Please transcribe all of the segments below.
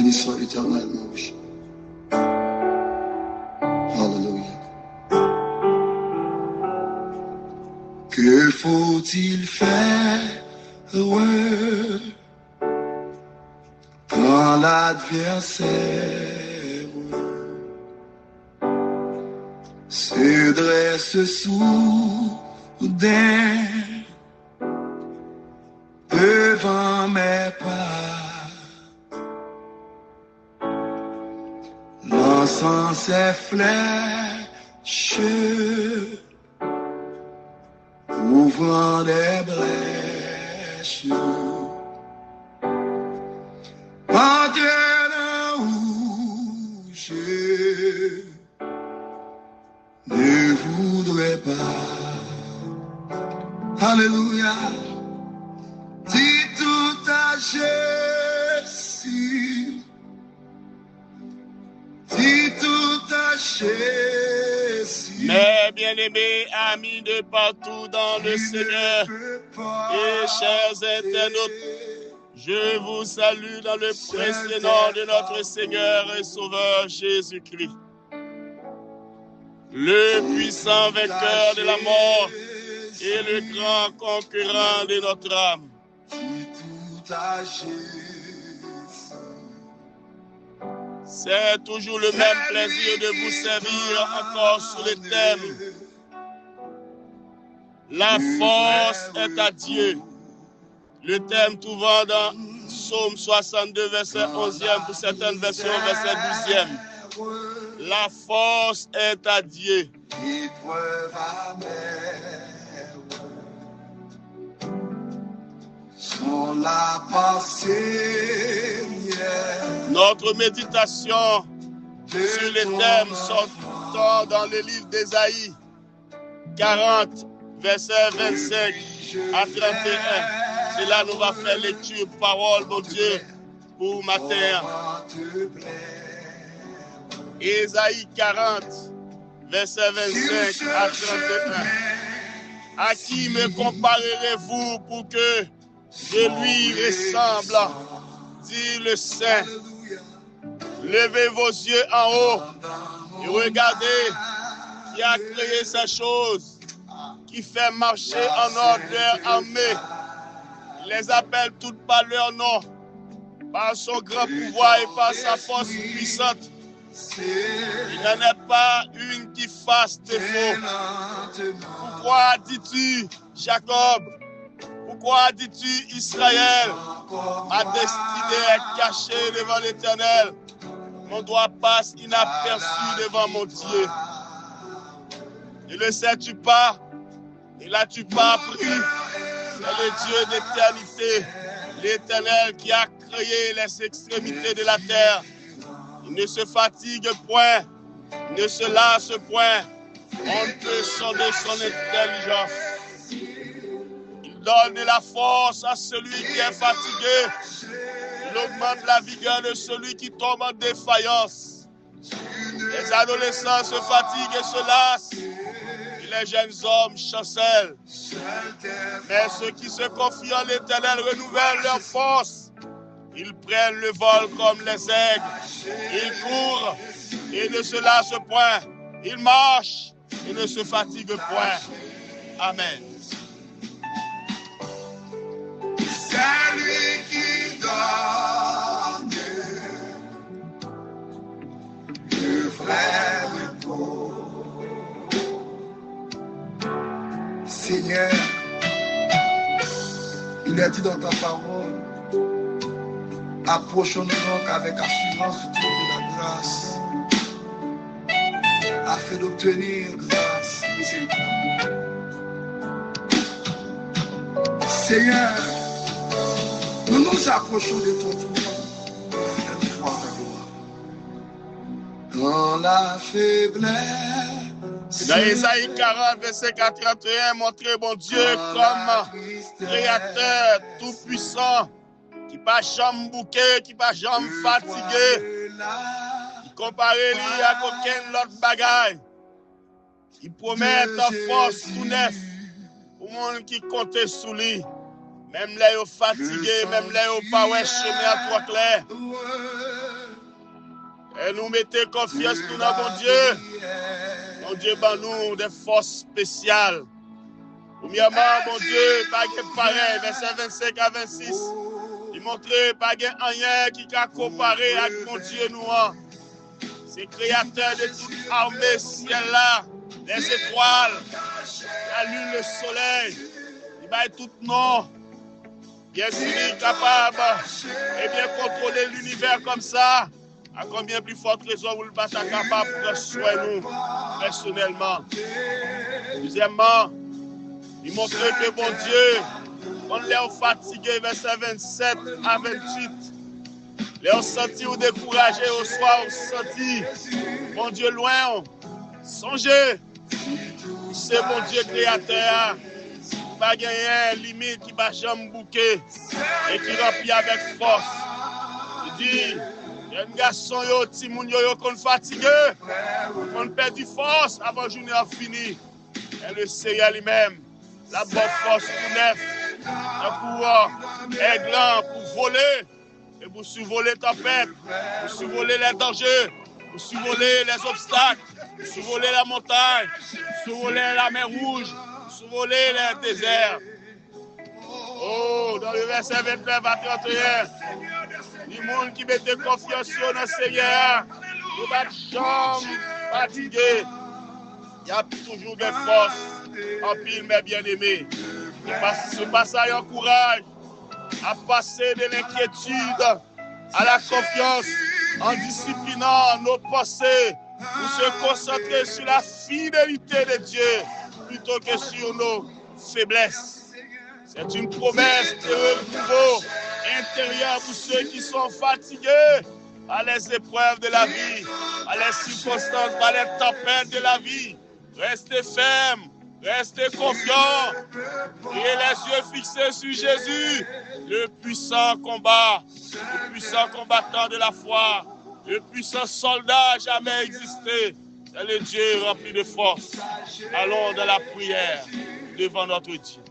béni soit éternellement, oui. Alléluia. Que faut-il faire quand l'adversaire se dresse soudain devant mes pas, lançant ses flèches, ouvrant des brèches, maintenant où je ne voudrais pas. Alléluia. Dis tout à Jésus. Dis tout à Jésus. Mes bien-aimés amis de partout dans le Seigneur et chers internautes, je vous salue dans le précieux nom de notre Seigneur et Sauveur Jésus-Christ. Le puissant vainqueur de la mort et le grand concurrent de notre âme. C'est toujours le même plaisir de vous servir encore sous le thème. La force est à Dieu. Le thème trouvant dans Psaume 62, verset 11e, pour certaines versions, verset 12e. La force est à Dieu. Notre méditation sur les thèmes sortant dans le livre d'Ésaïe 40, verset 25 à 31. C'est là nous va faire lecture, parole de Dieu pour matin. Ésaïe 40, verset 25 à 31. À qui me comparerez-vous pour que je lui ressemble? Dit le Saint. Levez vos yeux en haut et regardez qui a créé ces choses, qui fait marcher en ordre leur armée. Il les appelle toutes par leur nom, par son grand pouvoir et par sa force puissante. Il n'en est pas une qui fasse défaut. Pourquoi dis-tu, Jacob? Pourquoi dis-tu, Israël? Ma destinée est cachée devant l'Éternel. Mon doigt passe inaperçu devant mon Dieu. Ne le sais-tu pas? Ne l'as-tu pas appris? C'est le Dieu d'éternité, l'Éternel qui a créé les extrémités de la terre. Il ne se fatigue point, ne se lasse point. On ne peut sonder son intelligence. Il donne de la force à celui qui est fatigué. Il augmente la vigueur de celui qui tombe en défaillance. Les adolescents se fatiguent et se lassent. Et les jeunes hommes chancellent. Mais ceux qui se confient en l'Éternel renouvellent leur force. Ils prennent le vol comme les aigles. Ils courent et ne se lassent point. Ils marchent et ne se fatiguent point. Amen. C'est lui qui donne le vrai repos. Seigneur, il est dit dans ta parole, approchons-nous donc avec assurance du trône de la grâce, afin d'obtenir grâce et miséricorde. Seigneur, nous nous approchons de ton trône afin de voir ta gloire. Dans la faiblesse. Dans Ésaïe 40, verset 41, montrez mon Dieu comme créateur tout-puissant, qui pas jamais bouqué, qui pas jamais fatigué, qui comparé lui à aucun autre bagaille, qui promet en force tout neuf pour monde qui compte sous lui, même là ils fatigué, même là ils pas ouais chemin à trois clair. Et nous mettons confiance dans mon Dieu. Mon Dieu, ben nous des forces spéciales. Premièrement, mon Dieu, pas de pareil, verset 25 à 26. Il montrait pas de rien qui a comparé avec mon Dieu nous. C'est créateur de toute armée ciel là, les étoiles, la lune, le soleil. Il va être tout nom. Bien sûr, capable et bien contrôler l'univers comme ça. À combien plus forte raison vous ne pas capable de soigner nous personnellement. Deuxièmement, il montre que bon Dieu, on l'est fatigué, verset 27 à 28. Les senti ou découragé au soir, on senti, bon Dieu loin, songez, c'est bon Dieu créateur, pas gagner limite qui va jamais bouquer et qui remplit avec force. Il dit, il y a un garçon, petit moun yo qu'on fatigué, qu'on perd du force avant la journée finie. Et le Seigneur lui-même, la bonne force pour neuf, pour aiglant, pour voler, et pour survoler ta tempête, pour survoler les dangers, pour survoler les obstacles, pour survoler la montagne, pour survoler la mer rouge, pour survoler les déserts. Oh, dans le verset 29 à 31, les gens qui mettent confiance sur le Seigneur, ne pas jamais fatigué. Il y a toujours des forces en pile, mes bien-aimés. Ce passage encourage à passer de l'inquiétude à la confiance en disciplinant nos pensées pour se concentrer sur la fidélité de Dieu plutôt que sur nos faiblesses. C'est une promesse de renouveau intérieur pour ceux qui sont fatigués par les épreuves de la vie, par les circonstances, par les tempêtes de la vie. Restez fermes, restez confiants et les yeux fixés sur Jésus, le puissant combattant de la foi, le puissant soldat jamais existé. C'est le Dieu rempli de force. Allons dans la prière devant notre Dieu.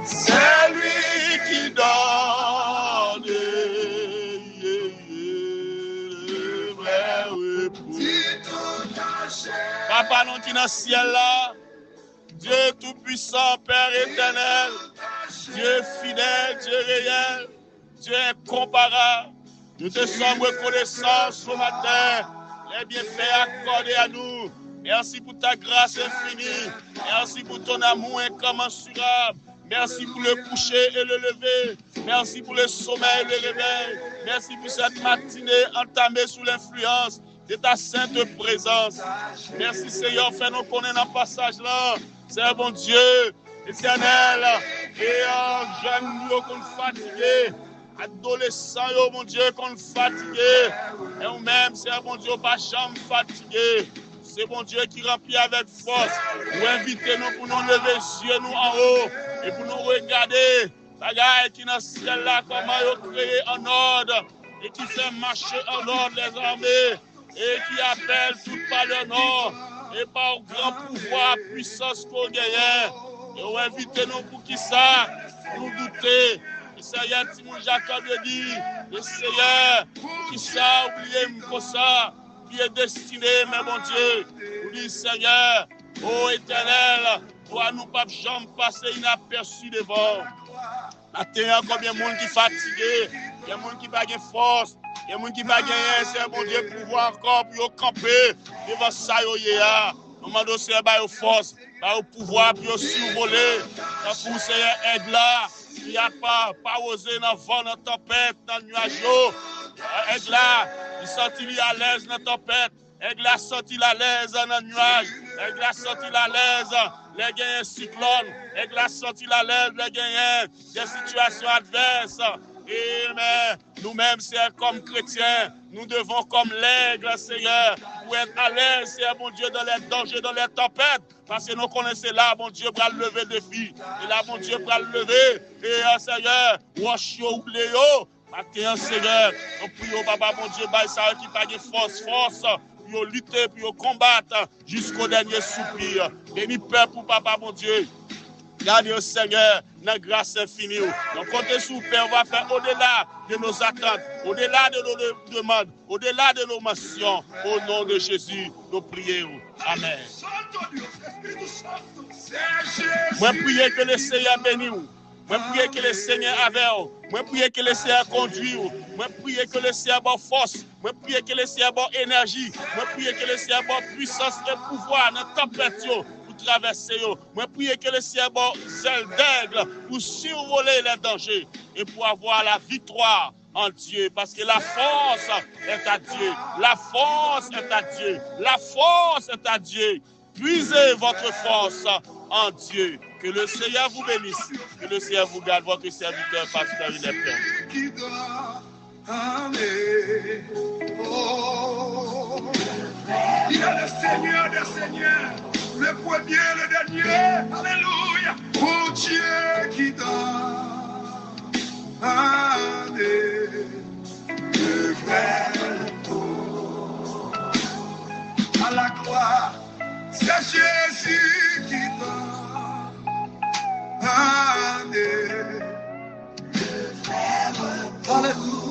C'est lui qui donne le vrai repos. Papa, nous qui dans le ciel là, Dieu tout-puissant, Père éternel, Dieu fidèle, Dieu réel, Dieu incomparable. Nous te sommes reconnaissants ce matin, les bienfaits accordés à nous. Merci pour ta grâce infinie. Merci pour ton amour incommensurable. Merci pour le coucher et le lever. Merci pour le sommeil et le réveil. Merci pour cette matinée entamée sous l'influence de ta sainte présence. Merci Seigneur, fais-nous connaître dans le passage là. C'est un bon Dieu éternel. Et jeunes qu'on fatigué. Adolescents, mon Dieu, qu'on fatigué. Et nous-mêmes, c'est un bon Dieu, pas jamais fatigué. C'est bon Dieu qui remplit avec force. Vous invitez-nous pour nous lever les yeux nous en haut et pour nous regarder. Bagaille qui dans ce ciel-là, comment il a créé en ordre et qui fait marcher en ordre les armées et qui appelle tout par leur nom et par grand pouvoir, puissance qu'on gagne. Et vous invitez-nous pour qui ça? Nous douter. Le Seigneur, Timon Jacob le dit, le Seigneur, pour qui ça, oubliez pour ça. Qui est destiné, mais mon Dieu, nous dit Seigneur, ô éternel, toi nous pas jamais passer inaperçu devant. Maintenant, combien de monde qui est fatigué, il y a des gens qui n'ont pas de force, il y a des gens qui n'ont pas de c'est mon Dieu, pouvoir encore pour camper devant ça, nous demandons Seigneur, au force, au pouvoir pour survoler, pour Seigneur, aide là, il n'y a pas osé dans le vent, dans la tempête, dans le nuage. Aide là, il sortit à l'aise dans la tempête. Aide là, sortit à l'aise dans le nuage. Aide là, sortit à l'aise, les gagnants cyclones. Aide là, sortit à l'aise, les gagnants des situations adverses. Et nous-mêmes, c'est comme chrétiens, nous devons comme l'aigle, Seigneur, pour être à l'aise, Seigneur, mon Dieu, dans les dangers, dans les tempêtes. Parce que nous connaissons là, mon Dieu, pour lever le défi. Et là, mon Dieu, pour lever. Et Seigneur, wash yo, oubliez yo. Maintenant, Seigneur, nous prions, Papa, mon Dieu, ça qui pas de force, pour lutter, pour combattre jusqu'au dernier soupir. Bénis peuple pour Papa, mon Dieu. Gardez au Seigneur, dans grâce infinie. Donc, comptez sur Père, on va faire au-delà de nos attentes, au-delà de nos demandes, au-delà de nos mentions. Au nom de Jésus, nous prions. Amen. Moi, priez que le Seigneur bénisse. Moi, priez que le Seigneur avec vous. Moi, priez que le Seigneur conduise. Moi, priez que le Seigneur ait force. Moi, priez que le Seigneur ait énergie. Moi, priez que le Seigneur ait puissance et pouvoir dans la tempête. Traverser. Moi, priez que le Seigneur ait zèle d'aigle pour survoler les dangers et pour avoir la victoire en Dieu. Parce que la force est à Dieu. La force est à Dieu. La force est à Dieu. Puisez votre force en Dieu. Que le Seigneur vous bénisse. Que le Seigneur vous garde, votre serviteur, pasteur Inepten. Amen. Oh, il est le Seigneur des Seigneurs, le premier, le dernier. Alléluia. Oh Dieu qui donne. Amen. Le frère à la croix, c'est Jésus qui donne. Amen. Alléluia.